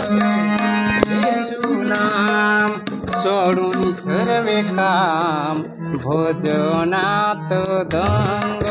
येशू नाम सोडून सर्वे काम भोजनात दंग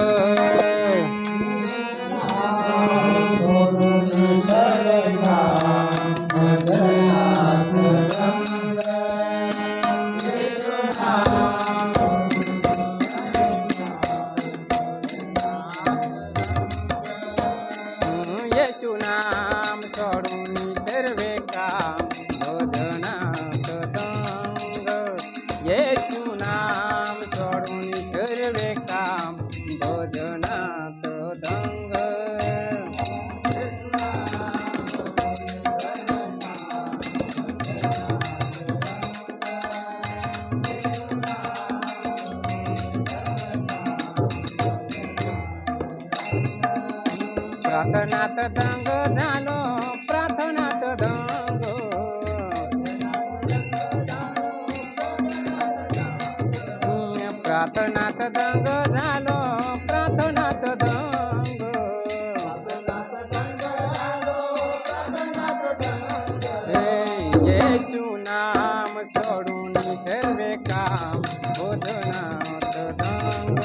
येशू नाम सोडून सर्वे काम भोजनात दंग येशू नाम सोडून सर्वे काम भोजनात दंग प्रार्थनात दंग झालो प्रार्थनात दंग प्रार्थनात दंग झालो प्रार्थनात दंग येशू नाम सोडून सर्वे काम भोजनात दंग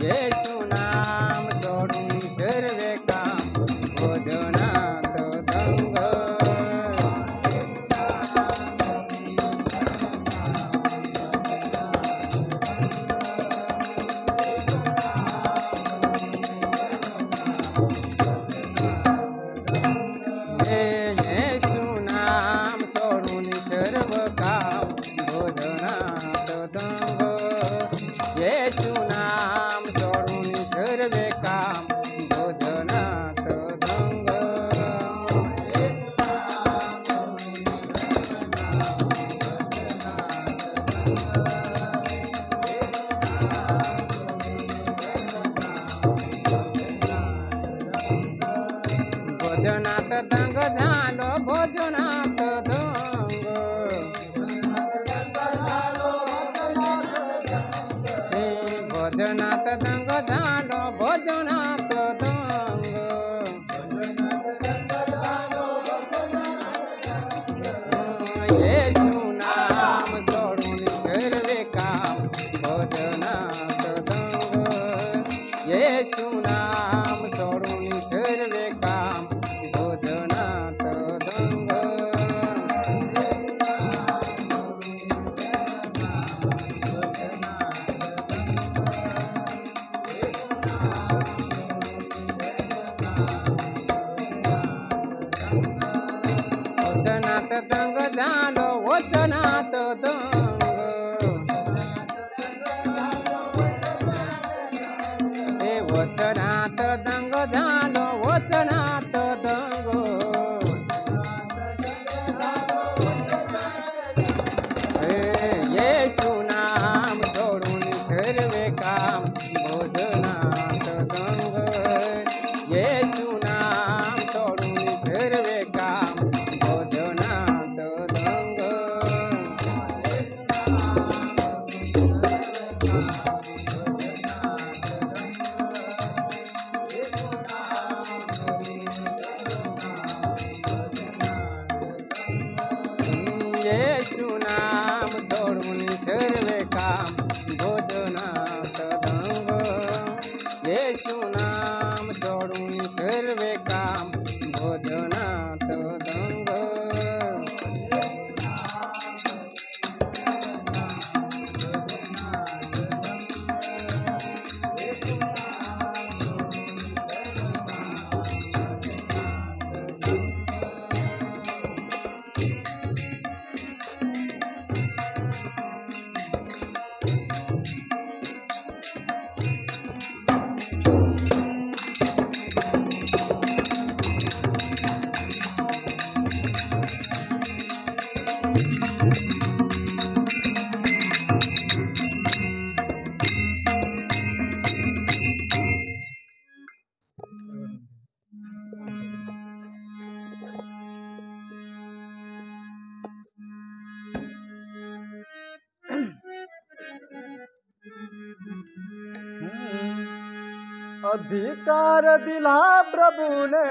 येशू नाम सोडून सर्वे काम भोजनात दंग येशू नाम सोडून सर्व काम भोजनात दंग येशू नाम सोडून सर्वे काम भोजनात दंग भोजनात दंग झालो भोजनात दंग भोजनात दंग झालो भोजनात दंग येशू नाम सोडून सर्वे काम भोजनात दंग येशू नाम सोडून सर्वे काम भोजनात दंग वचनात दंग झालो वचनात दंग हे वचनात दंग झालो वचनात दंग येशू नाम सोडून सर्वे काम भोजनात दंग येशू नाम सोडून सर्वे काम भोजनात दंग येशू नाम सोडून सर्वे काम भोजनात दंग येशू नाम सोडून सर्वे काम भोजनात दंग अधिकार दिला प्रभूने